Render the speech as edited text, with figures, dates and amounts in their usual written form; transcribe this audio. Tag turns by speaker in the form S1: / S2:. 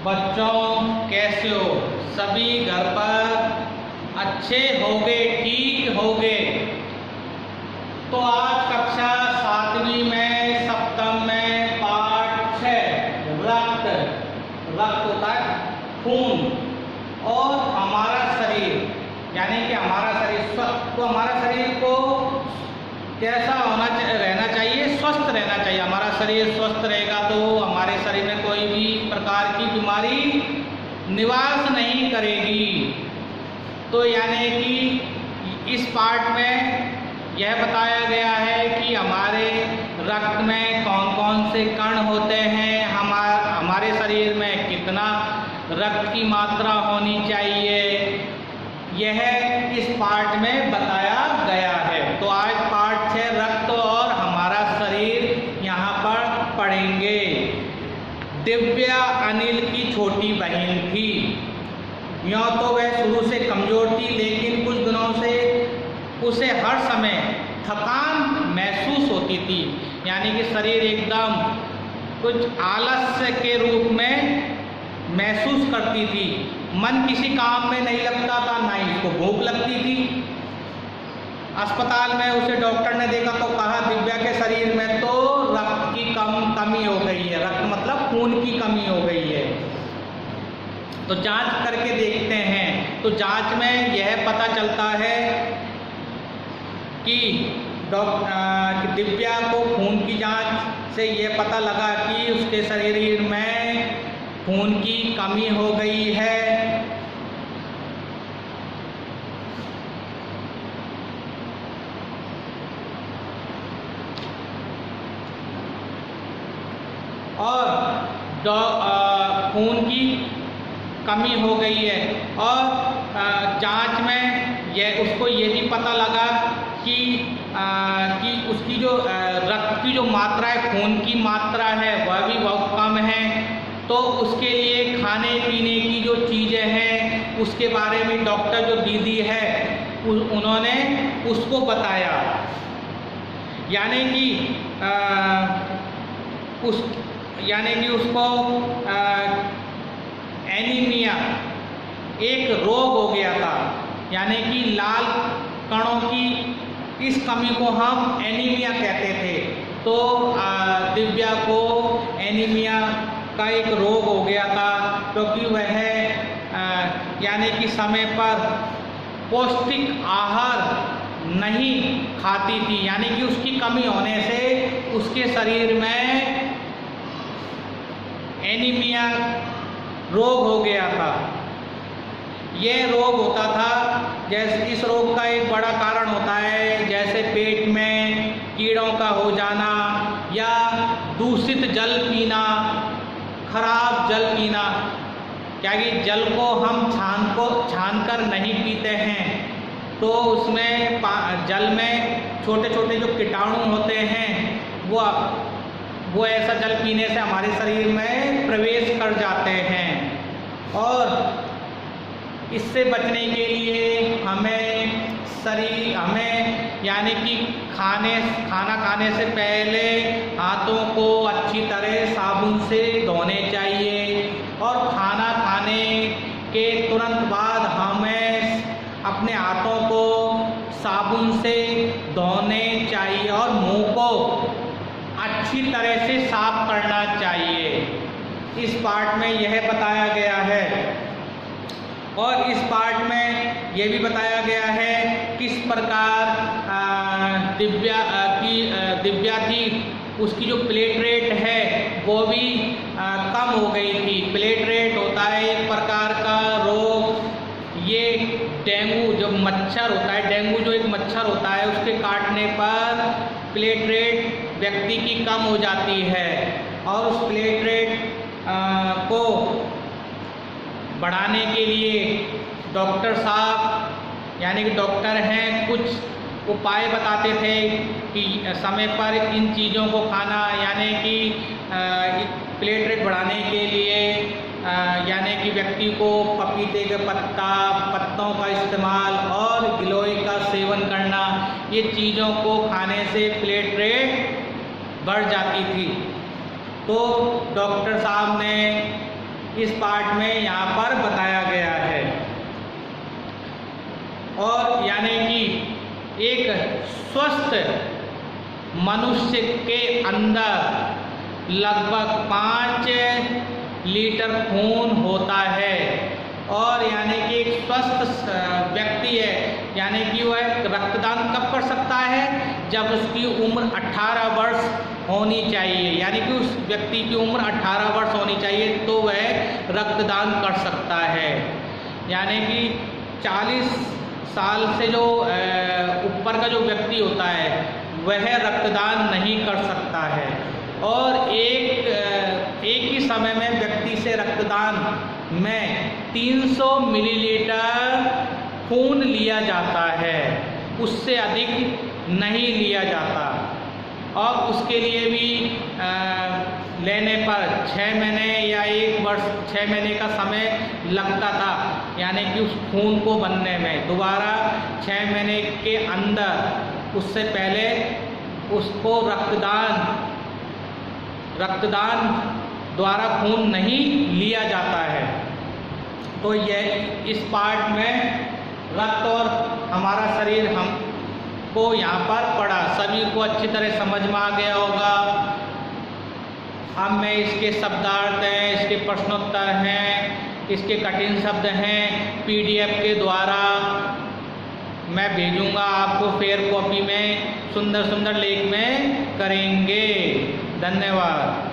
S1: बच्चों कैसे हो? सभी घर पर अच्छे होंगे, ठीक होंगे। तो आज कक्षा 7वीं में सप्तम में पाठ 6 रक्त होता है खून और हमारा शरीर, यानी कि हमारा शरीर स्वस्थ। तो हमारा शरीर को कैसा रहना चाहिए? स्वस्थ रहना चाहिए। हमारा शरीर स्वस्थ रहेगा तो हमारे शरीर में कोई भी प्रकार की बीमारी निवास नहीं करेगी। तो यानी कि इस पाठ में यह बताया गया है कि हमारे रक्त में कौन कौन से कण होते हैं, हमारे शरीर में कितना रक्त की मात्रा होनी चाहिए, यह इस पाठ में बताया गया है। तो आज पाठ 6 रक्त और हमारा शरीर यहाँ पर पढ़ेंगे। दिव्या अनिल की छोटी बहन थी। यूँ तो वह शुरू से कमज़ोर थी, लेकिन कुछ दिनों से उसे हर समय थकान महसूस होती थी, यानी कि शरीर एकदम कुछ आलस्य के रूप में महसूस करती थी। मन किसी काम में नहीं लगता था, ना ही उसको भूख लगती थी। अस्पताल में उसे डॉक्टर ने देखा तो कहा दिव्या के शरीर में तो रक्त की कमी हो गई है। रक्त मतलब खून की कमी हो गई है। तो जांच करके देखते हैं। तो जांच में यह पता चलता है कि दिव्या को खून की जांच से यह पता लगा कि उसके शरीर में खून की कमी हो गई है। और खून की कमी हो गई है और जांच में उसको ये भी पता लगा कि उसकी जो रक्त की जो मात्रा है, खून की मात्रा है, वह भी बहुत कम है। तो उसके लिए खाने पीने की जो चीज़ें हैं उसके बारे में डॉक्टर जो दीदी है उन्होंने उसको बताया, यानी कि उसको एनीमिया एक रोग हो गया था, यानी कि लाल कणों की इस कमी को हम एनीमिया कहते थे। तो दिव्या को एनीमिया का एक रोग हो गया था, क्योंकि वह यानी कि समय पर पौष्टिक आहार नहीं खाती थी, यानी कि उसकी कमी होने से उसके शरीर में एनीमिया रोग हो गया था। यह रोग होता था, जैसे इस रोग का एक बड़ा कारण होता है जैसे पेट में कीड़ों का हो जाना या दूषित जल पीना, खराब जल पीना। क्या कि जल को हम छानकर नहीं पीते हैं, तो उसमें जल में छोटे छोटे जो कीटाणु होते हैं वो ऐसा जल पीने से हमारे शरीर में प्रवेश कर जाते हैं। और इससे बचने के लिए हमें यानी कि खाना खाने से पहले हाथों को अच्छी तरह साबुन से धोने चाहिए और खाना खाने के तुरंत बाद हमें अपने हाथों को साबुन से धोने चाहिए और मुंह को अच्छी तरह से साफ करना चाहिए। इस पाठ में यह बताया गया है। और इस पाठ में यह भी बताया गया है किस प्रकार दिव्या थी, उसकी जो प्लेटलेट है वो भी कम हो गई थी। प्लेटलेट होता है एक प्रकार का रोग। ये डेंगू जो मच्छर होता है, डेंगू जो एक मच्छर होता है, उसके काटने पर प्लेटलेट व्यक्ति की कम हो जाती है और उस प्लेटलेट को बढ़ाने के लिए डॉक्टर साहब यानी कि डॉक्टर हैं कुछ उपाय बताते थे कि समय पर इन चीज़ों को खाना, यानी कि प्लेटलेट बढ़ाने के लिए यानी कि व्यक्ति को पपीते के पत्तों का इस्तेमाल और गिलोय का सेवन करना, ये चीज़ों को खाने से प्लेटलेट बढ़ जाती थी। तो डॉक्टर साहब ने इस पाठ में यहाँ पर बताया गया है। और यानी कि एक स्वस्थ मनुष्य के अंदर लगभग 5 लीटर खून होता है। और यानी कि एक स्वस्थ व्यक्ति है, यानी कि वह रक्तदान कब कर सकता है? जब उसकी उम्र 18 वर्ष होनी चाहिए, यानी कि उस व्यक्ति की उम्र 18 वर्ष होनी चाहिए तो वह रक्तदान कर सकता है। यानी कि 40 साल से जो ऊपर का जो व्यक्ति होता है वह रक्तदान नहीं कर सकता है। और एक ही समय में व्यक्ति से रक्तदान में 300 मिलीलीटर खून लिया जाता है, उससे अधिक नहीं लिया जाता। और उसके लिए भी लेने पर 6 महीने या 1 वर्ष 6 महीने का समय लगता था, यानी कि उस खून को बनने में। दोबारा 6 महीने के अंदर उससे पहले उसको रक्तदान द्वारा खून नहीं लिया जाता है। तो यह इस पार्ट में रक्त और हमारा शरीर हमको यहाँ पर पढ़ा, सभी को अच्छी तरह समझ में आ गया होगा। अब मैं इसके शब्दार्थ हैं, इसके प्रश्नोत्तर हैं, इसके कठिन शब्द हैं, PDF के द्वारा मैं भेजूंगा आपको, फेयर कॉपी में सुंदर सुंदर लेख में करेंगे। धन्यवाद।